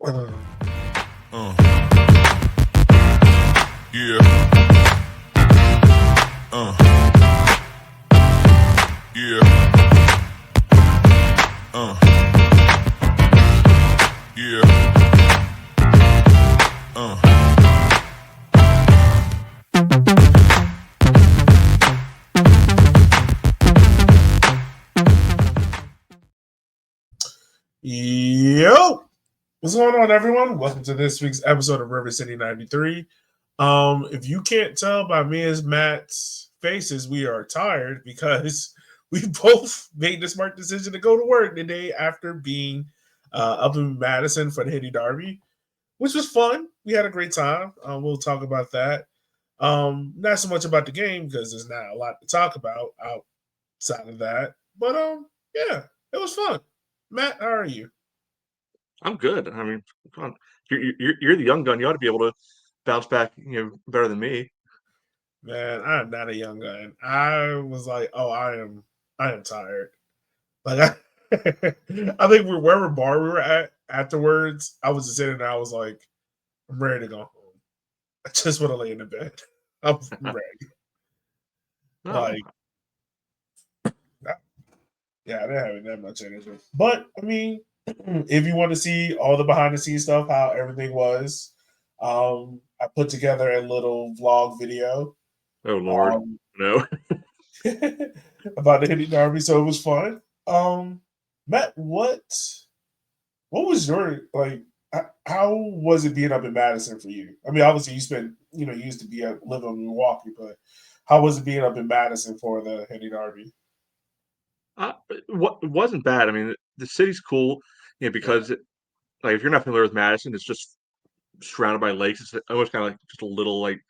Uh, Yeah, yeah, yeah, Yo, what's going on, everyone? Welcome to this week's episode of River City 93. If you can't tell by me and Matt's faces, we are tired because we both made the smart decision to go to work the day after being up in Madison for the Henny Derby, which was fun. We had a great time. We'll talk about that. Not so much about the game because there's not a lot to talk about outside of that. But yeah, it was fun. Matt, how are you? I'm good. I mean, come on, you're the young gun. You ought to be able to bounce back, better than me. Man, I am not a young gun. I was like, oh, I am tired. Like I, I think wherever bar we were at afterwards, I was just sitting there. I was like, I'm ready to go home. I just want to lay in the bed. I'm ready. No, Like, yeah, I didn't have that much energy. But I mean, if you want to see all the behind the scenes stuff, how everything was, I put together a little vlog video. oh Lord, Um, no. about the Henny Derby, so it was fun. Matt, what was your like? How was it being up in Madison for you? I mean, obviously you spent, you used to be living in Milwaukee, but how was it being up in Madison for the Henny Derby? What wasn't bad. I mean, the city's cool, Yeah, because like if you're not familiar with Madison, it's just surrounded by lakes. It's almost kind of like just a little like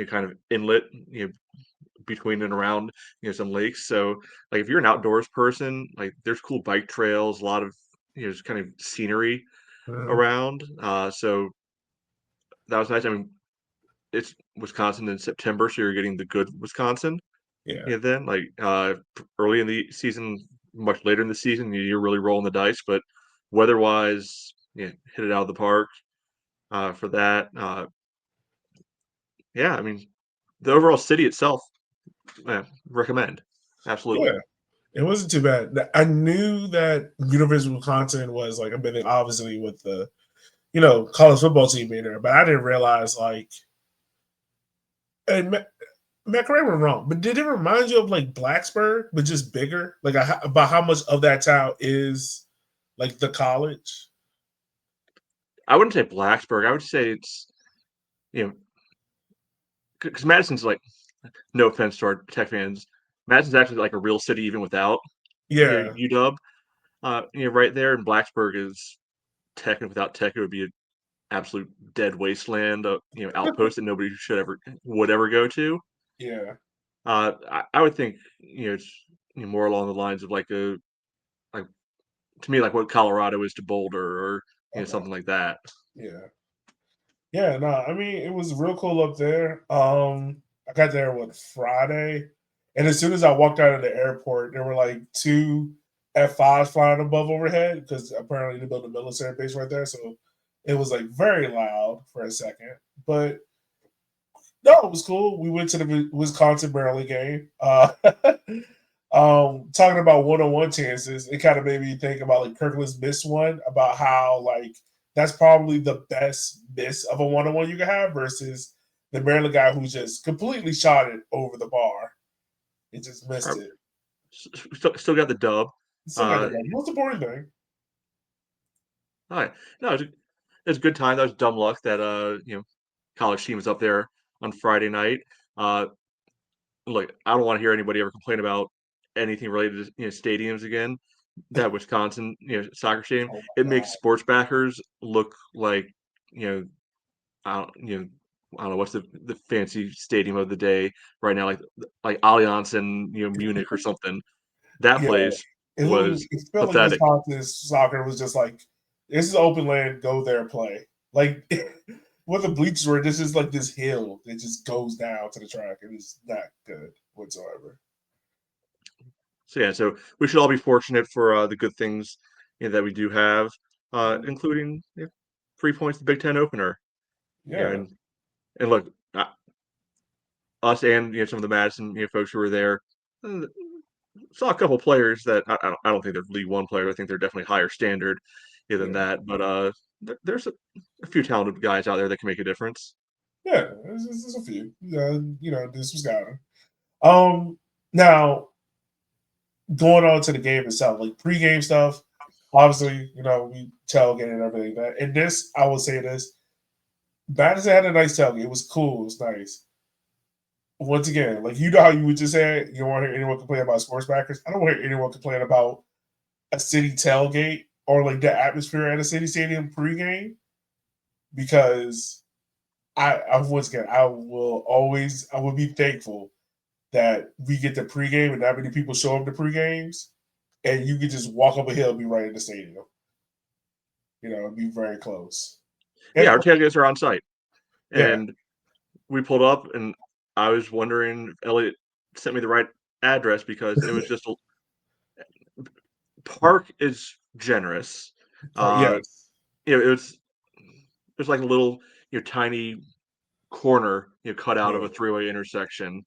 kind of inlet, between and around some lakes. So like if you're an outdoors person, like there's cool bike trails, a lot of just kind of scenery uh, around. So that was nice. I mean, it's Wisconsin in September, so you're getting the good Wisconsin. yeah, Yeah, then like early in the season, much later in the season, you're really rolling the dice. But weather-wise, hit it out of the park for that. Yeah, I mean, the overall city itself, recommend yeah. absolutely. It wasn't too bad. I knew that University of Wisconsin was like, I mean, obviously with the college football team being there, but I didn't realize like, and Matt, correct me if I'm wrong, but did it remind you of like Blacksburg, but just bigger? Like about how much of that town is like the college? I wouldn't say Blacksburg. I would say it's you know because Madison's like, no offense to our Tech fans, Madison's actually like a real city even without Yeah, UW. Right there, and Blacksburg is Tech, and without Tech, it would be an absolute dead wasteland, outpost that nobody should ever would ever go to. yeah, I would think it's more along the lines of like to me like what Colorado is to Boulder, or okay, something like that. yeah, yeah. No, I mean it was real cool up there. I got there what Friday, and as soon as I walked out of the airport, there were like two F5s flying above overhead because apparently they built a military base right there, so it was like very loud for a second, but no, it was cool. We went to the Wisconsin Maryland game. Talking about one-on-one chances, it kind of made me think about like Kirkland's missed one, about how like that's probably the best miss of a one-on-one you can have versus the Maryland guy who just completely shot it over the bar. He just missed Uh, it. still got the dub. Still got the Uh, most important thing. all right, no, it was a good time. That was dumb luck that college team was up there on Friday night. Uh, Look, I don't want to hear anybody ever complain about anything related to stadiums again. That Wisconsin soccer stadium, Oh it my god. makes sports backers look like you know I don't know what's the fancy stadium of the day right now, like Allianz in Munich or something. That Yeah. place was It felt like pathetic. Wisconsin soccer was just like, this is open land, go there, play. Like where the bleachers were, this is like this hill that just goes down to the track. It is not good whatsoever. So yeah, so we should all be fortunate for the good things that we do have, including 3 points the Big Ten opener. Yeah. And look, us and some of the Madison folks who were there saw a couple players that I don't think they're League One players. I think they're definitely higher standard than that. But there's a few talented guys out there that can make a difference. Yeah, there's a few. This was got now going on to the game itself, like pregame stuff. Obviously, we tailgate and everything. And this, I will say this: Madison had a nice tailgate. It was cool. It was nice. Once again, like how you would just say you don't want to hear anyone complain about sports backers. I don't want to hear anyone complain about a city tailgate or like the atmosphere at a city stadium pregame, because I once again I will be thankful that we get the pregame and not many people show up to pregames, and you can just walk up a hill and be right in the stadium. It'd be very close. And our tailgates are on site, and Yeah. we pulled up, and I was wondering if Elliot sent me the right address because it was just park is generous. Yes. There's like a little tiny corner cut out of a three-way intersection,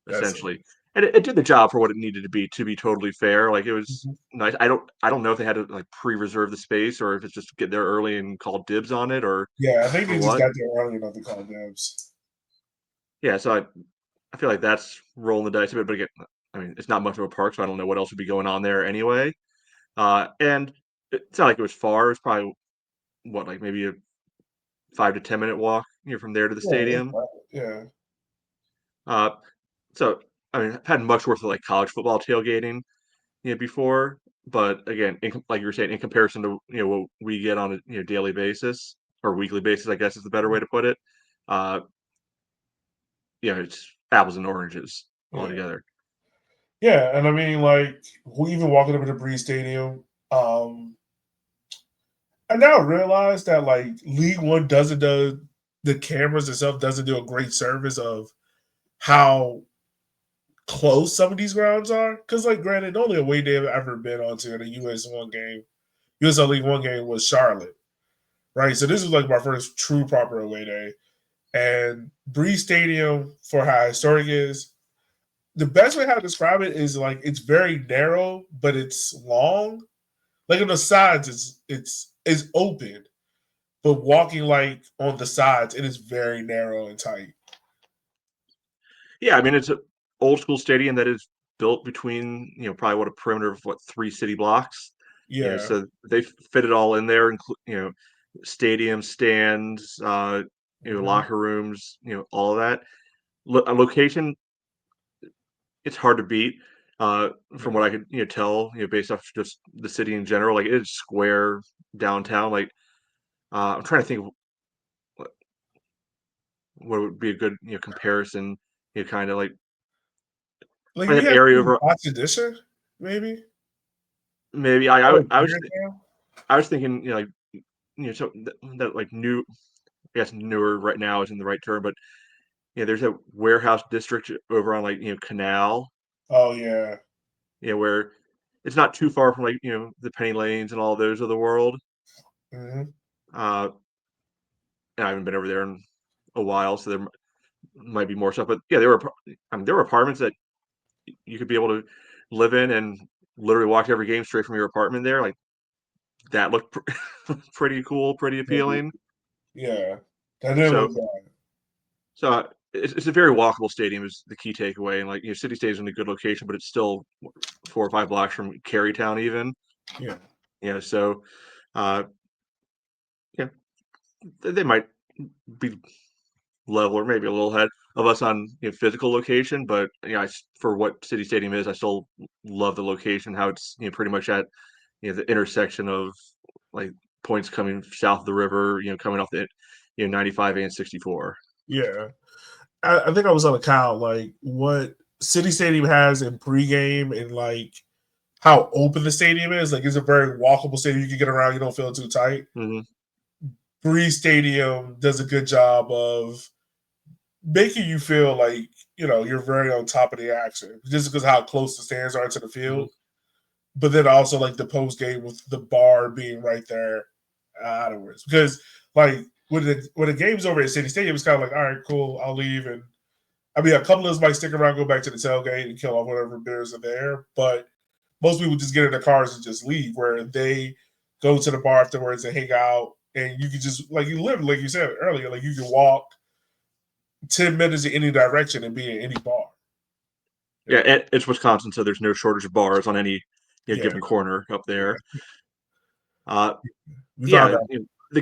essentially. And it did the job for what it needed to be totally fair. Like, it was nice. I don't know if they had to like pre-reserve the space or if it's just get there early and call dibs on it or I think they just what. got there early enough to call dibs. Yeah, so I feel like that's rolling the dice a bit, but again, I mean, it's not much of a park, so I don't know what else would be going on there anyway. And it's not like it was far. It was probably like maybe a 5 to 10 minute walk from there to the stadium. Yeah. So I mean, I've had much worth of like college football tailgating before, but again, like you were saying, in comparison to what we get on a daily basis or weekly basis, I guess is the better way to put it. It's apples and oranges altogether. Yeah, and I mean, like, even walking over to Breeze Stadium, I now realize that like League One doesn't do the cameras itself doesn't do a great service of how close some of these grounds are. Because, like, granted, only away day I've ever been onto in a USL League One game was Charlotte, right? So this was like my first true proper away day, and Breeze Stadium, for how historic it is, the best way how to describe it is like it's very narrow, but it's long. Like on the sides, it's open, but walking like on the sides, it is very narrow and tight. Yeah, I mean, it's an old school stadium that is built between probably a perimeter of 3 city blocks. Yeah. So they fit it all in there, stadium stands, locker rooms, all of that. A location, it's hard to beat. From what I could tell, based off just the city in general, like it is square downtown. Like I'm trying to think of what would be a good comparison. Kind of like If you that have area over. Watch Edition, maybe. Maybe I was thinking like so that like new, I guess newer right now isn't the right term, but there's a warehouse district over on like Canal. Oh yeah. Where it's not too far from like the Penny Lanes and all those of the world. Mm-hmm. And I haven't been over there in a while, so there might be more stuff. But yeah, there were apartments that you could be able to live in and literally watch every game straight from your apartment there. Like that looked pretty cool, pretty appealing. Yeah, that did look bad. So it's a very walkable stadium is the key takeaway. And like City Stadium's in a good location, but it's still 4 or 5 blocks from Carytown even. Yeah. So they might be level or maybe a little ahead of us on physical location, but for what City Stadium is, I still love the location, how it's pretty much at the intersection of like points coming south of the river, coming off the 95 and 64. Yeah, I think I was on a count like what City Stadium has in pregame and like how open the stadium is. Like it's a very walkable stadium. You can get around. You don't feel too tight. Mm-hmm. Breeze Stadium does a good job of making you feel like you're very on top of the action just because how close the stands are to the field. Mm-hmm. But then also like the post game with the bar being right there afterwards. Because like when the game's over at City Stadium, it's kind of like, all right, cool, I'll leave. And I mean, a couple of us might stick around, go back to the tailgate, and kill off whatever beers are there. But most people just get in their cars and just leave. Where they go to the bar afterwards and hang out, and you can just like you live, like you said earlier, like you can walk 10 minutes in any direction and be in any bar. Yeah, it's Wisconsin, so there's no shortage of bars on any given corner up there. We found Yeah, out. the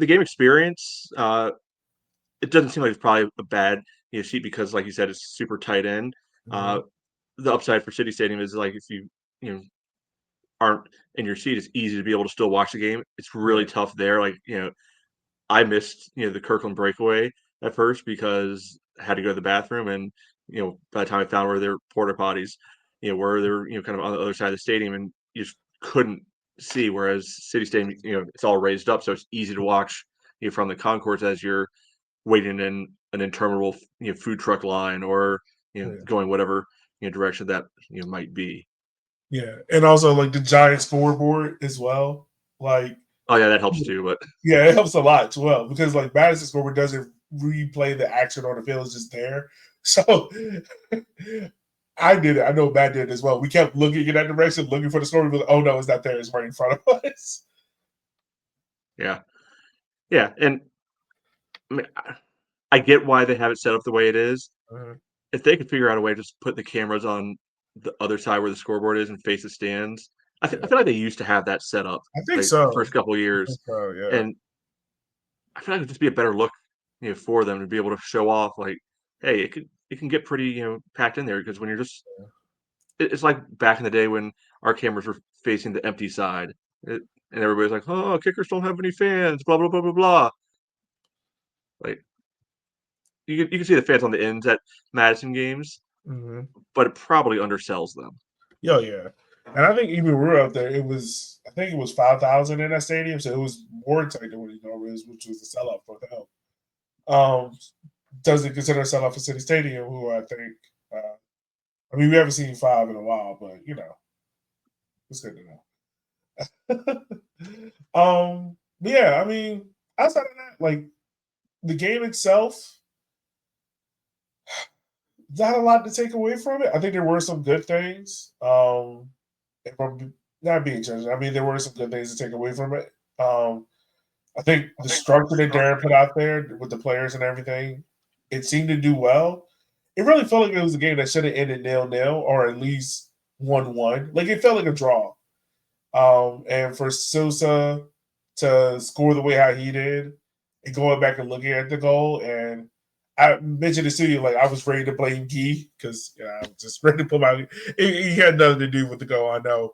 game experience. It doesn't seem like it's probably a bad seat because, like you said, it's super tight end. Mhm. The upside for City Stadium is like if you know aren't in your seat, it's easy to be able to still watch the game. It's really tough there. Like I missed the Kirkland breakaway at first because I had to go to the bathroom, and by the time I found where their porta potties, where they're kind of on the other side of the stadium, and you just couldn't see. Whereas City Stadium, it's all raised up, so it's easy to watch from the concourse as you're waiting in an interminable food truck line or going whatever direction that might be. Yeah, and also like the Giants scoreboard as well. Like, Oh yeah, that helps too. But yeah, it helps a lot as well because like Madison scoreboard doesn't replay the action on the field; it's just there. So I did it. I know Matt did it as well. We kept looking in that direction, looking for the scoreboard. Like, oh no, it's not there. It's right in front of us. yeah, and I mean, I get why they have it set up the way it is. Uh-huh. If they could figure out a way to just put the cameras on the other side where the scoreboard is and face the stands, I feel like they used to have that set up I think like the so. first couple of I years, think so. Yeah. and I feel like it'd just be a better look, for them to be able to show off like, hey, it can get pretty packed in there because when you're just it's like back in the day when our cameras were facing the empty side, and everybody's like, oh, kickers don't have any fans, blah blah blah blah blah. Like you can see the fans on the ends at Madison games, Mm-hmm. but it probably undersells them. Yo, yeah. And I think even when we were up there, I think it was 5,000 in that stadium, so it was more tight than what it normally is, which was a sellout for them. Um, doesn't consider a sellout for City Stadium, who I think, I mean, we haven't seen five in a while, but it's good to know. Yeah, I mean, outside of that, like the game itself, not a lot to take away from it. I think there were some good things. If I'm not being judged, I mean, there were some good things to take away from it. I think the structure that Darren put out there with the players and everything, it seemed to do well. It really felt like it was a game that should have ended 0-0 or at least 1-1. Like it felt like a draw. And for Sosa to score the way how he did, and going back and looking at the goal, and I mentioned this to you, like I was ready to blame Gee because I was just ready to put my. He had nothing to do with the goal, I know,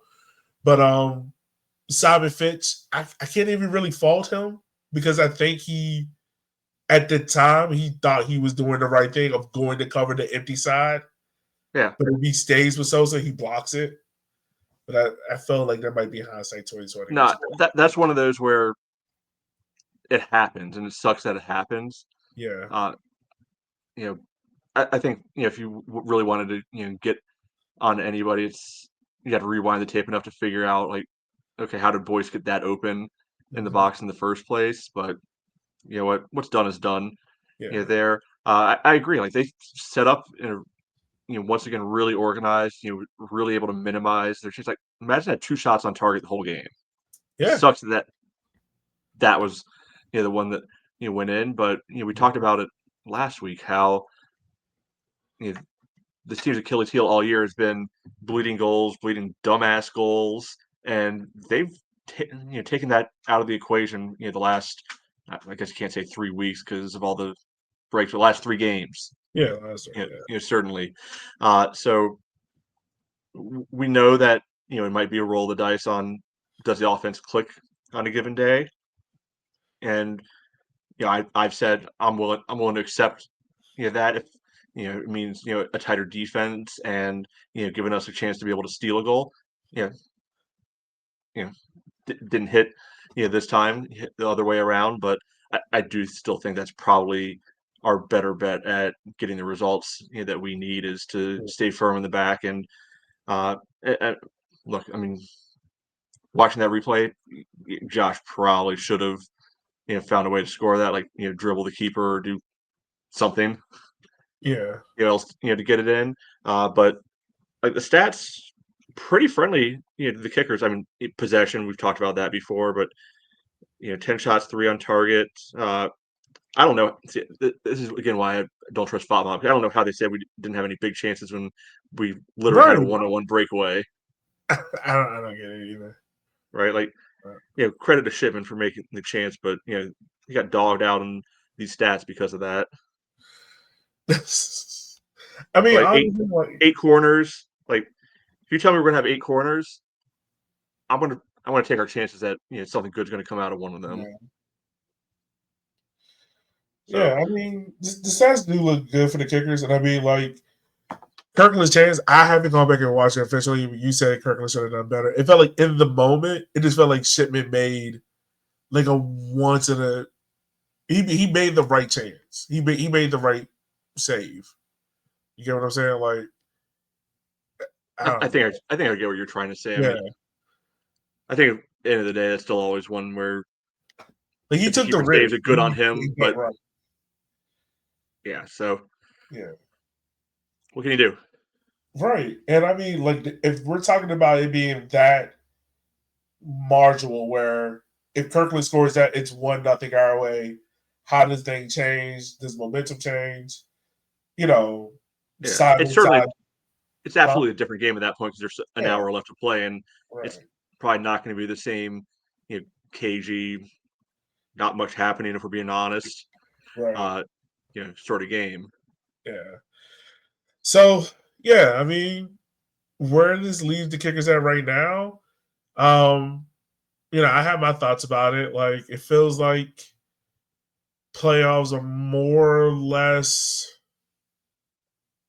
but Simon Fitch, I can't even really fault him because I think he, at the time, he thought he was doing the right thing of going to cover the empty side. Yeah. But if he stays with Sosa, he blocks it. But I felt like that might be hindsight 2020. No, that's one of those where it happens, and it sucks that it happens. Yeah. Uh, you know, I think if you really wanted to get on anybody, it's you got to rewind the tape enough to figure out like, okay, how did Boyce get that open in the box in the first place? But you know what's done is done. Yeah. There, I agree. Like they set up in a once again really organized. Really able to minimize their chance. Like Madison had 2 shots on target the whole game. It Yeah. sucks that was the one that went in. But we talked about it last week how this team's Achilles heel all year has been bleeding goals, bleeding dumbass goals, and they've taken that out of the equation. The last I guess you can't say 3 weeks because of all the breaks. The last 3 games, Yeah. That's right. certainly. So we know that it might be a roll of the dice on does the offense click on a given day, and I've said I'm willing to accept that if it means a tighter defense and giving us a chance to be able to steal a goal. Yeah, didn't hit this time, hit the other way around, but I do still think that's probably our better bet at getting the results that we need is to stay firm in the back and look. I mean, watching that replay, Josh probably should have found a way to score that, like dribble the keeper or do something, Yeah. else to get it in. But like the stats, pretty friendly. To the kickers. I mean, possession. We've talked about that before, but 10 shots, 3 on target. I don't know. See, this is again why I don't trust FOTMOB. I don't know how they said we didn't have any big chances when we literally had a Right. one-on-one breakaway. I don't get it either. Right? Like, credit to Shipman for making the chance, but he got dogged out in these stats because of that. I mean, Like honestly, like, 8 corners. Like, if you tell me we're gonna have 8 corners, I'm gonna take our chances that something good's gonna come out of one of them. yeah. So Yeah, I mean, the stats do look good for the kickers, and I mean, like Kirkland's chance. I haven't gone back and watched it officially. You said Kirkland should have done better. It felt like in the moment, it just felt like Shipman made like a once in a. He made the right chance. He made the right save. You get what I'm saying? Like, I I don't know. think I get what you're trying to say. I Yeah, mean, I think at the end of the day, that's still always one where like he if the took the keeper saves risk. it, good on He him. got it But right. yeah, so Yeah, what can you do? right. And I mean, like, if we're talking about it being that marginal, where if Kirkland scores that, it's 1-0 our way. How does thing change? Does momentum change? You know, Yeah, side it's on side. certainly it's Huh? absolutely a different game at that point because there's an Yeah, hour left to play, and it's right, probably not going to be the same, cagey, not much happening if we're being honest, right. uh, sort of game. Yeah. So yeah, I mean, where this leaves the kickers at right now, um, I have my thoughts about it. Like, it feels like playoffs are more or less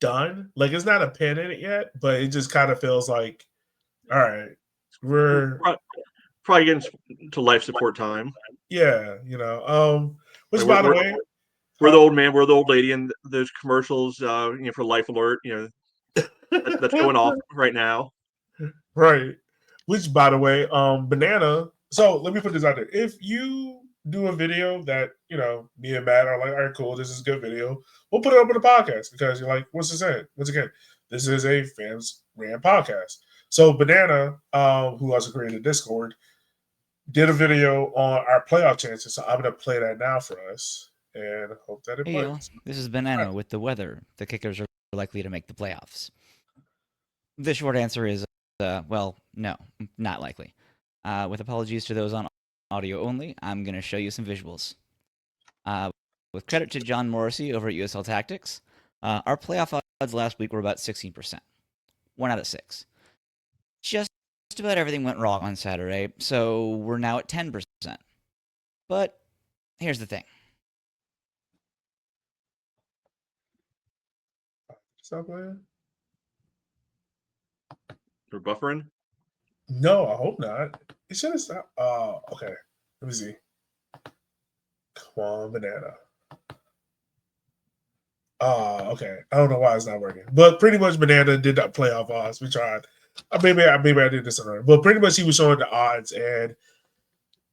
done. Like, it's not a pin in it yet, but it just kind of feels like, all right, we're Probably getting to life support time. yeah, Like which by the way, we're the old man, we're the old lady, and those commercials, for Life Alert, that's going off right now. right. Which by the way, banana. So let me put this out there. If you do a video that, me and Matt are like, all right, cool, this is a good video, we'll put it up on the podcast because you're like, what's this in? Once again, this is a fans ran podcast. So Banana, who also created Discord, did a video on our playoff chances. So I'm gonna play that now for us and hope that it Hey y'all, plays. this is All right. Banana with the weather. The Kickers are likely to make the playoffs. The short answer is, well, no, not likely. With apologies to those on audio only, I'm going to show you some visuals. With credit to John Morrissey over at USL Tactics, our playoff odds last week were about 16%. 1 out of 6. Just about everything went wrong on Saturday, so we're now at 10%. But here's the thing. Stop playing? We're buffering. No, I hope not. It should have stopped. Okay. Let me see. Come on, Banana. Okay. I don't know why it's not working, but pretty much Banana did not playoff odds. We tried. Maybe I did this already, but pretty much he was showing the odds, and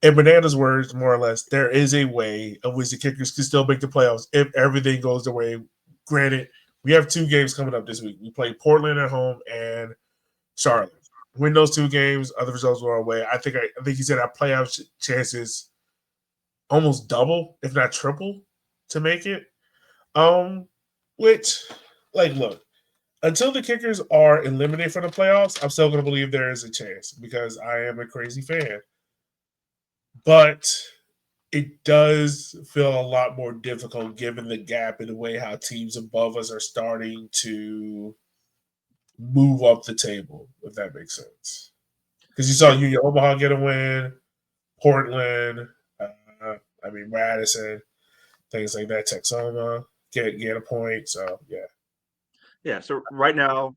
in Banana's words, more or less, there is a way of which the kickers can still make the playoffs if everything goes the way. Granted, we have 2 games coming up this week. We play Portland at home and Charlotte. Win those 2 games, other results were away. I think he said our playoff chances almost double, if not triple, to make it. Which, like, look, until the kickers are eliminated from the playoffs, I'm still going to believe there is a chance because I am a crazy fan. But it does feel a lot more difficult given the gap in the way how teams above us are starting to move up the table, if that makes sense. Because you saw Union Omaha get a win, Portland, Madison, things like that, Texoma get a point. So yeah. Yeah. So right now,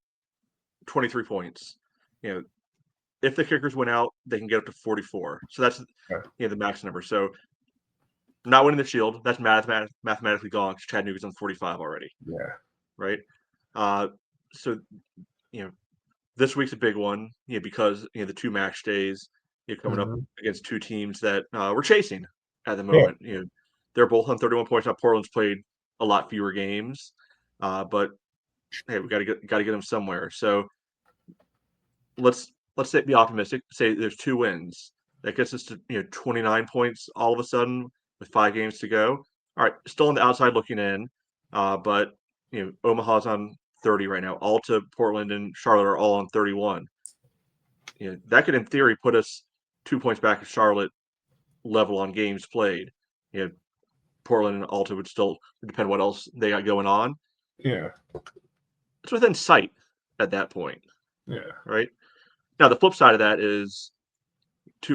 23 points. If the kickers win out, they can get up to 44. So that's the max number. So not winning the Shield, that's mathematically gone because Chattanooga's on 45 already. Yeah. Right. So this week's a big one. Because the 2 match days coming up against 2 teams that we're chasing. at the moment. They're both on 31 points. Now Portland's played a lot fewer games, but hey, we got to get them somewhere. So let's be optimistic. Say there's 2 wins. That gets us to 29 points all of a sudden with 5 games to go. All right, still on the outside looking in, but Omaha's on 30 right now. Alta, Portland, and Charlotte are all on 31. That could in theory put us 2 points back at Charlotte level on games played. Portland and Alta would still depend what else they got going on. Yeah. It's within sight at that point. Yeah. Right. Now the flip side of that is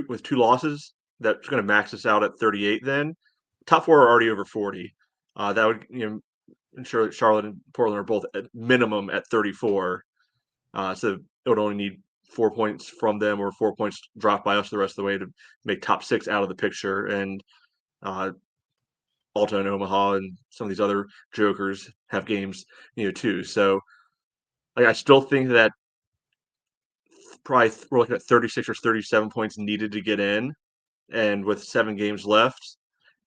with 2 losses, that's going to max us out at 38. Then top 4 are already over 40. That would ensure that Charlotte and Portland are both at minimum at 34. So it would only need 4 points from them or 4 points dropped by us the rest of the way to make top 6 out of the picture. And Alta and Omaha and some of these other jokers have games, too. So I still think that probably we're looking at 36 or 37 points needed to get in. And with 7 games left,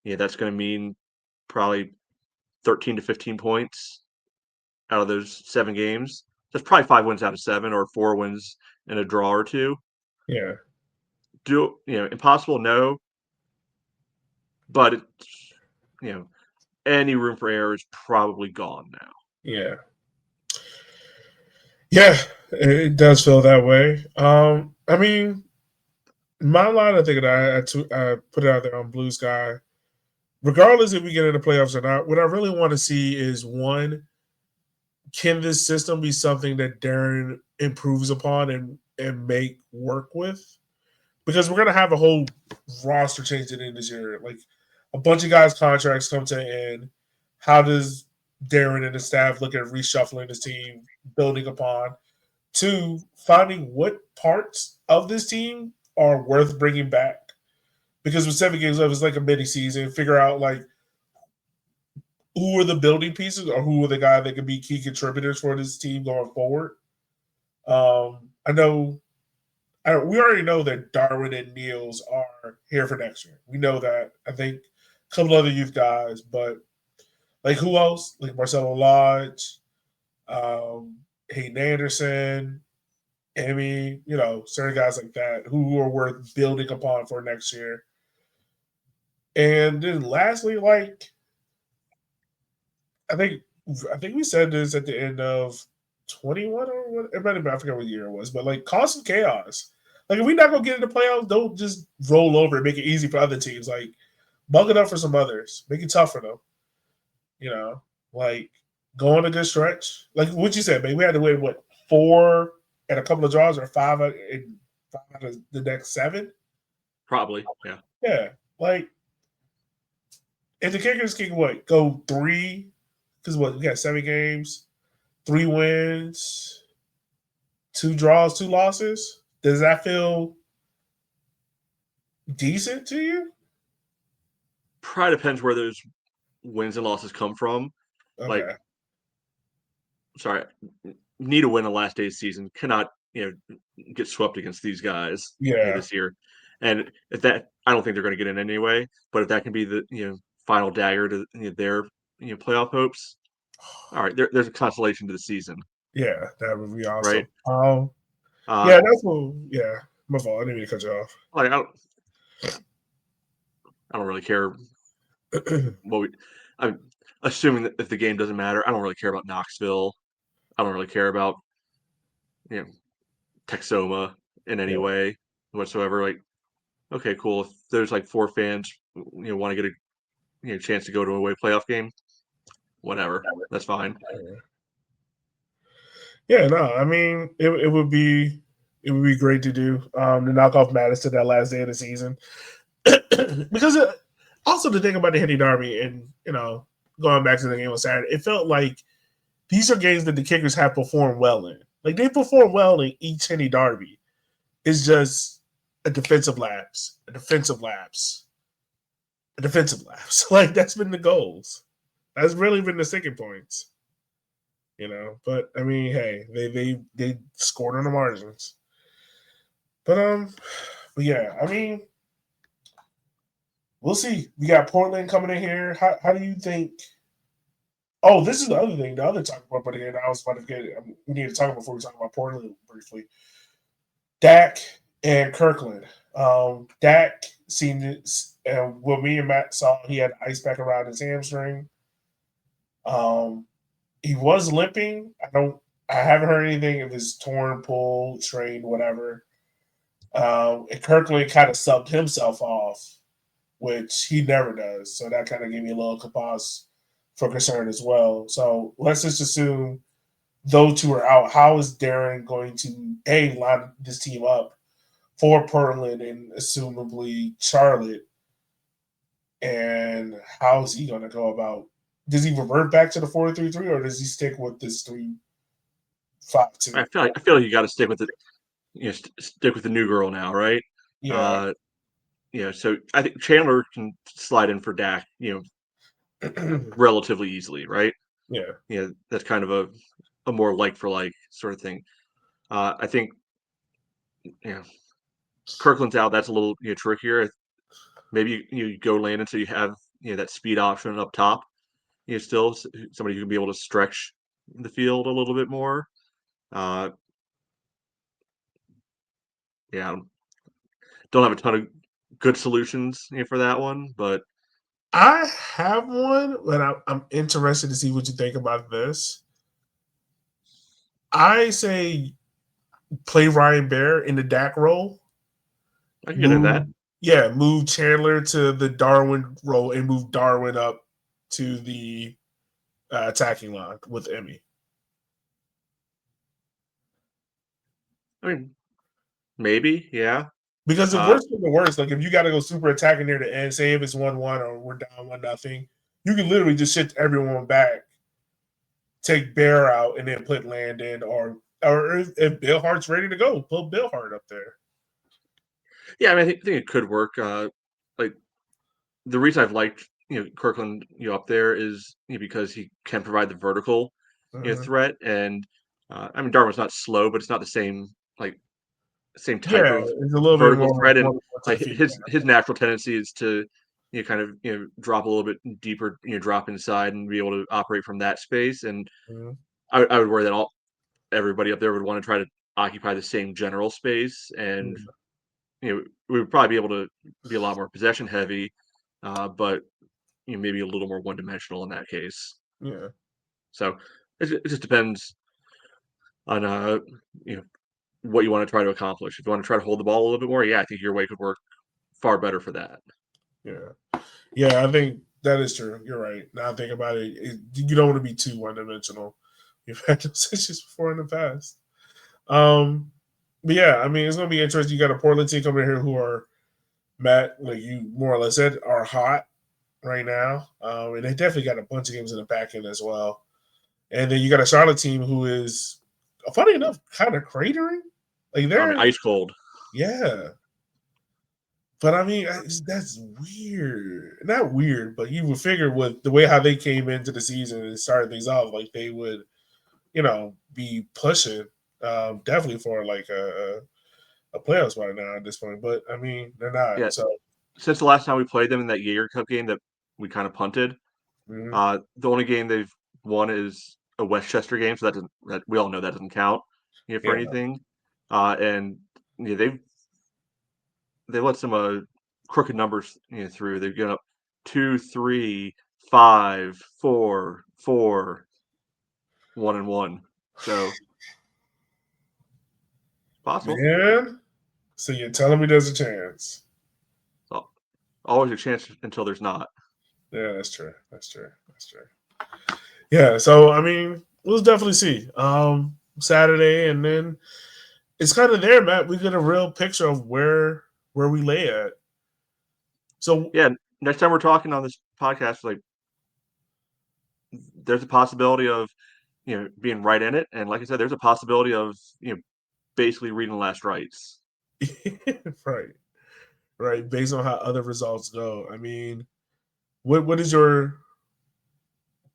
that's going to mean probably 13 to 15 points out of those 7 games. That's probably 5 wins out of 7 or 4 wins and a draw or 2. Yeah. Impossible? No. But it's, any room for error is probably gone now. Yeah. Yeah, it does feel that way. I mean, my line of thinking, I put it out there on Blue Sky. Regardless if we get into playoffs or not, what I really want to see is, one, can this system be something that Darren improves upon and make work with? Because we're gonna have a whole roster change in this year. Like a bunch of guys' contracts come to an end. How does Darren and the staff look at reshuffling this team, building upon? 2, finding what parts of this team are worth bringing back. Because with 7 games left, it's like a mini season. Figure out like who are the building pieces or who are the guys that can be key contributors for this team going forward. I know we already know that Darwin and Niels are here for next year. We know that. I think a couple other youth guys, but like who else? Like Marcelo Lodge, Hayden Anderson, Emmy, certain guys like that who are worth building upon for next year. And then lastly, like I think we said this at the end of 21 or what? It might have been, I forget what year it was, but like cause some chaos. Like if we're not gonna get into playoffs, don't just roll over and make it easy for other teams. Like bug it up for some others, make it tough for them. Like go on a good stretch. Like what you said, man. We had to win 4 and a couple of draws, or 5 in 5 out of the next 7. Probably, yeah. Yeah, like if the Kickers can go 3. Because we got 7 games, 3 wins, 2 draws, 2 losses. Does that feel decent to you? Probably depends where those wins and losses come from. Okay. Need a win the last day of the season. Cannot, get swept against these guys this year. And if that, I don't think they're going to get in anyway. But if that can be the final dagger to their playoff hopes, all right, there's a consolation to the season. Yeah, that would be awesome. Right? Yeah, that's what. Yeah, my fault. I didn't mean to cut you off. Like I don't really care. I'm assuming that if the game doesn't matter, I don't really care about Knoxville. I don't really care about Texoma in any way whatsoever. Like, okay, cool. If there's like 4 fans want to get a chance to go to a away playoff game, whatever. That's fine. Yeah, no, I mean it would be great to do to knock off Madison that last day of the season. Because also the thing about the Henny Derby and going back to the game on Saturday, it felt like these are games that the Kickers have performed well in. Like they perform well in each Henny Derby. It's just a defensive lapse. Like that's been the goals. That's really been the sticking points. But I mean, hey, they scored on the margins. But yeah, I mean, we'll see. We got Portland coming in here. How do you think? Oh, this is the other thing. The other talk about, but again, I was about to get. We need to talk before we talk about Portland briefly. Dak and Kirkland. Dak seen this, and what me and Matt saw, he had ice pack around his hamstring. He was limping. I haven't heard anything if it's torn, pulled, strained, whatever. And Kirkland kind of subbed himself off, which he never does. So that kind of gave me a little cause for concern as well. So let's just assume those two are out. How is Darren going to line this team up for Portland and assumably Charlotte? And how is he going to go about? Does he revert back to the 4-3-3 or does he stick with this 3-5-2? I feel like you got to stick with it. Stick with the new girl now, right? Yeah. So I think Chandler can slide in for Dak, relatively easily, right? Yeah. That's kind of a more like for like sort of thing. I think, Kirkland's out. That's a little trickier. Maybe you go Landon so you have that speed option up top. Still somebody who can be able to stretch the field a little bit more. Don't have a ton of good solutions for that one, but I have one, but I'm interested to see what you think about this. I say play Ryan Bear in the Dak role. I can get into that. Yeah, move Chandler to the Darwin role and move Darwin up to the attacking line with Emmy. I mean, maybe, yeah. Because if worse than the worst, like if you got to go super attacking near the end, say if it's 1-1 or we're down 1-0, you can literally just shift everyone back, take Bear out, and then put Landon or if Bill Hart's ready to go, put Bill Hart up there. Yeah, I mean, I think it could work. Like the reason I've liked Kirkland up there is because he can provide the vertical threat, and I mean Darwin's not slow, but it's not the same type of it's a little bit vertical more threat, and to his natural tendency is to kind of drop a little bit deeper, drop inside and be able to operate from that space. And I would worry that everybody up there would want to try to occupy the same general space, and we would probably be able to be a lot more possession heavy, but maybe a little more one dimensional in that case. Yeah. So it just depends on what you want to try to accomplish. If you want to try to hold the ball a little bit more, I think your way could work far better for that. Yeah, I think that is true. You're right. Now I think about it, you don't want to be too one-dimensional. You've had those issues before in the past. But yeah, I mean, it's going to be interesting. You got a Portland team coming here who are, Matt, like you more or less said, are hot right now. And they definitely got a bunch of games in the back end as well. And then you got a Charlotte team who is, funny enough, kind of cratering. Like they're ice cold. Yeah. But I mean, that's weird. Not weird, but you would figure with the way how they came into the season and started things off, like they would, be pushing definitely for like a playoff spot now at this point. But I mean, they're not. Yeah. So since the last time we played them in that Jaeger Cup game that we kind of punted, the only game they've won is a Westchester game, so that we all know that doesn't count for anything. And they let some crooked numbers through. They've given up 2, 3, 5, 4, 4, 1 and 1. So it's possible. Man, so you're telling me there's a chance? So, always a chance until there's not. Yeah, that's true. Yeah, so I mean, we'll definitely see. Saturday, and then it's kind of there, Matt. We get a real picture of where we lay at. So yeah, next time we're talking on this podcast, like there's a possibility of being right in it, and like I said, there's a possibility of basically reading last rites. right. Based on how other results go, I mean, what is your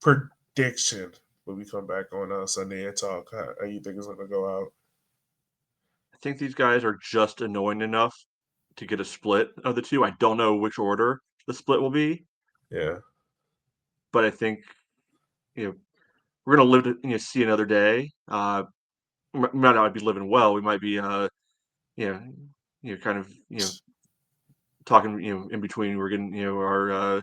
prediction when we come back on Sunday and talk? How you think it's going to go out? I think these guys are just annoying enough to get a split of the two. I don't know which order. the split will be. Yeah. But I think we're gonna live to see another day. We might not be living well. We might be kind of talking in between. We're getting our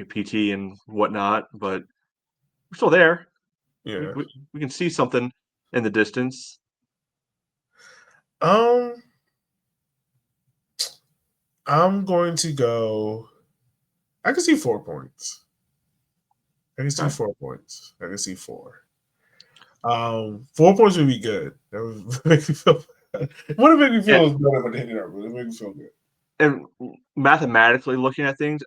PT and whatnot, but we're still there. Yeah. We can see something in the distance. I'm going to go. I can see 4 points. I can see 4 points. I can see 4. 4 points would be good. That would make me feel. It wouldn't make me feel better than Henny Derby. It would make me feel good. And mathematically looking at things,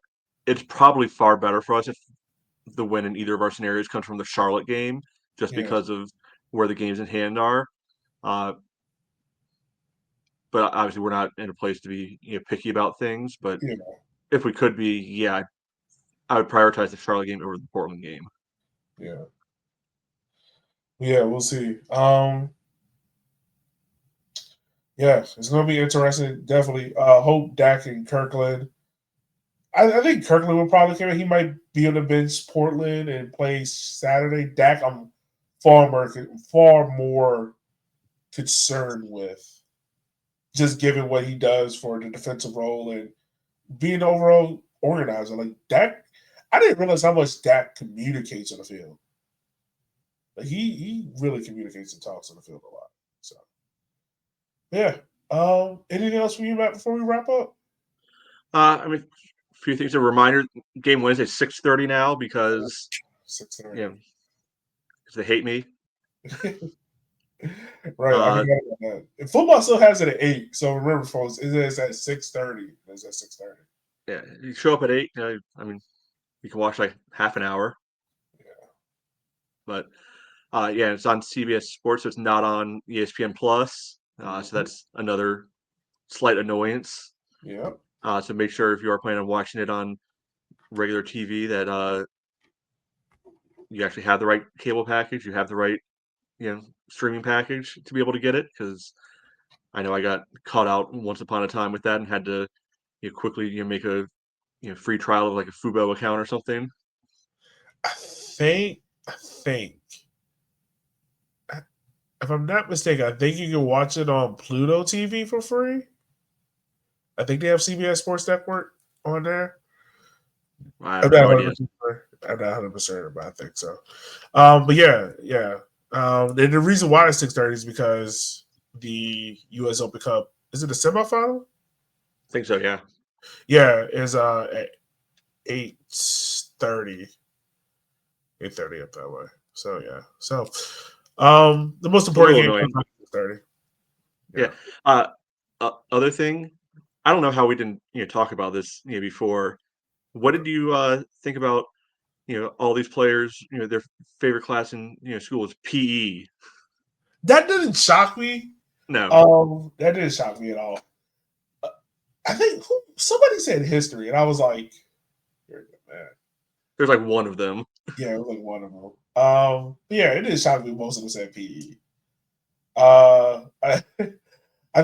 it's probably far better for us if the win in either of our scenarios comes from the Charlotte game, just because of where the games in hand are. But obviously, we're not in a place to be picky about things. But if we could be, I would prioritize the Charlotte game over the Portland game. Yeah. Yeah, we'll see. Yeah, it's going to be interesting. Definitely. Hope Dak and Kirkland. I think Kirkland will probably come in. He might be on the bench Portland and play Saturday. Dak, I'm far more concerned with, just given what he does for the defensive role and being the overall organizer. Like Dak, I didn't realize how much Dak communicates on the field. Like he really communicates and talks on the field a lot. So yeah. Anything else from you, Matt, before we wrap up? I mean, a few things. A reminder: game Wednesday 6:30 now because 6:30. Because they hate me. Right, I forgot about that. And football still has it at 8. So remember, folks, it is at 6:30. It's at 6:30. Yeah, you show up at 8. I mean, you can watch like half an hour. Yeah. But it's on CBS Sports, so it's not on ESPN Plus. So that's another slight annoyance. Yeah. So make sure if you are planning on watching it on regular TV that you actually have the right cable package, you have the right streaming package to be able to get it, because I know I got caught out once upon a time with that and had to quickly make a free trial of like a Fubo account or something. I think if I'm not mistaken, I think you can watch it on Pluto TV for free. I think they have CBS Sports Network on there. I have no idea. I'm not 100%, but I think so. But yeah. And the reason why it's 6:30 is because the U.S. Open Cup, is it the semifinal? I think so. Yeah. Yeah, is at 8:30. 8:30 up that way. So yeah. So the most important game is 6:30. Yeah. Other thing, I don't know how we didn't talk about this before. What did you think about all these players, their favorite class in school is PE? That didn't shock me. No. That didn't shock me at all. I think somebody said history, and I was like, "You're a good man." There's like one of them. Yeah, it was like one of them. Yeah, it didn't shock me. Most of them said PE. I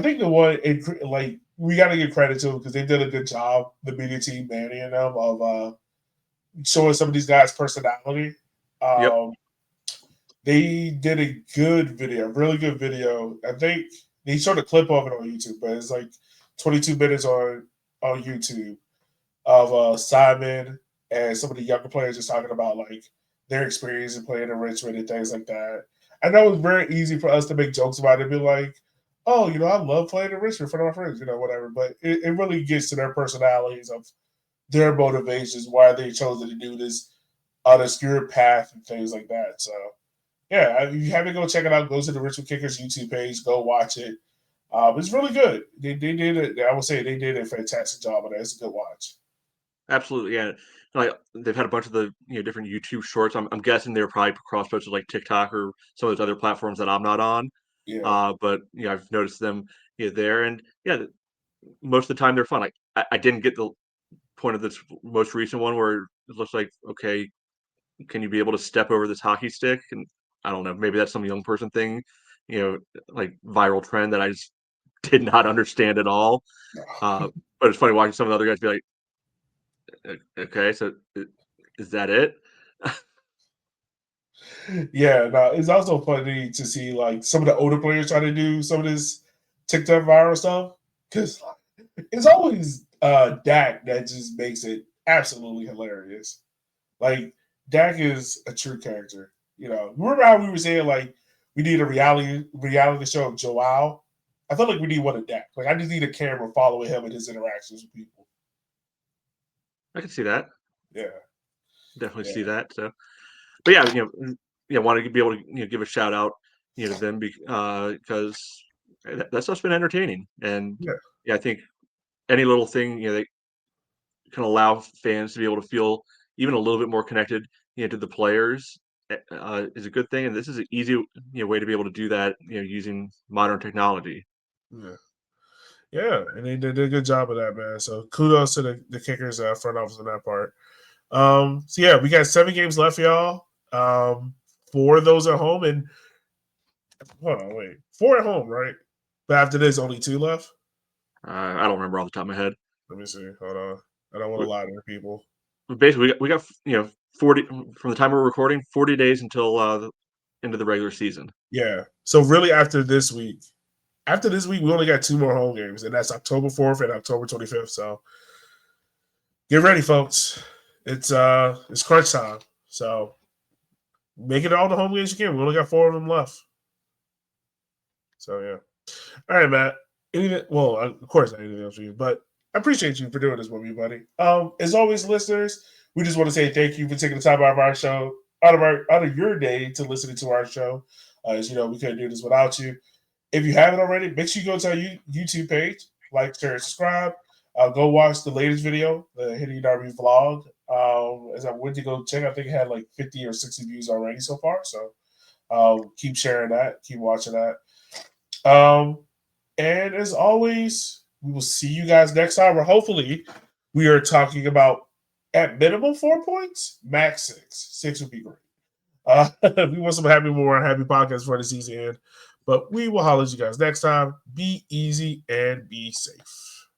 think the one like we got to give credit to them because they did a good job, the media team, Manny and them, of showing some of these guys' personality. Yep. They did a good video, really good video. I think they showed a clip of it on YouTube, but it's like 22 minutes on YouTube of Simon and some of the younger players just talking about like their experience in playing in Richmond and things like that. I know it's very easy for us to make jokes about it and be like, oh, I love playing in Richmond for my friends, whatever. But it really gets to their personalities of their motivations, why they chose to do this obscure path and things like that. So, yeah, if you haven't go check it out, go to the Richmond Kickers YouTube page, go watch it. It's really good. They did it. I would say they did a fantastic job of that. It's a good watch. Absolutely, yeah. Like they've had a bunch of the different YouTube shorts. I'm guessing they're probably cross-posted like TikTok or some of those other platforms that I'm not on. Yeah. But I've noticed them there, and most of the time they're fun. Like I didn't get the point of this most recent one where it looks like, okay, can you be able to step over this hockey stick? And I don't know, maybe that's some young person thing, like viral trend that I just did not understand at all. But it's funny watching some of the other guys be like, okay, so is that it? Yeah, no, it's also funny to see like some of the older players try to do some of this TikTok viral stuff because it's always Dak that just makes it absolutely hilarious. Like Dak is a true character. You know, remember how we were saying like we need a reality show of Joao? I feel like we need one of Dak. Like I just need a camera following him and his interactions with people. I can see that. Yeah, Definitely see that. So, but yeah, want to be able to give a shout out, to them because that stuff's been entertaining, and yeah. I think any little thing that can allow fans to be able to feel even a little bit more connected, to the players is a good thing, and this is an easy way to be able to do that, using modern technology. Yeah, and they did a good job of that, man. So kudos to the Kickers front office on that part. So yeah, we got 7 games left, y'all. 4 of those at home, and hold on, wait, 4 at home, right? But after this, only 2 left. I don't remember off the top of my head. Let me see. Hold on. I don't want to lie to people. Basically, we got 40 from the time we're recording, 40 days until the end of the regular season. Yeah. So really, after this week, we only got 2 more home games, and that's October 4th and October 25th. So get ready, folks. It's crunch time. So make it all the home games you can. We only got 4 of them left. So yeah. All right, Matt. Anything? Well, of course, not anything else for you, but I appreciate you for doing this with me, buddy. As always, listeners, we just want to say thank you for taking the time out of our show, out of your day to listen to our show. As you know, we couldn't do this without you. If you haven't already, make sure you go to our YouTube page, like, share, and subscribe. Go watch the latest video, the Henny Derby vlog. As I went to go check, I think it had like 50 or 60 views already so far. So keep sharing that, keep watching that. And as always, we will see you guys next time, or hopefully we are talking about at minimum 4 points, max 6. 6 would be great. We want some happy podcasts for the season end. But we will holler at you guys next time. Be easy and be safe.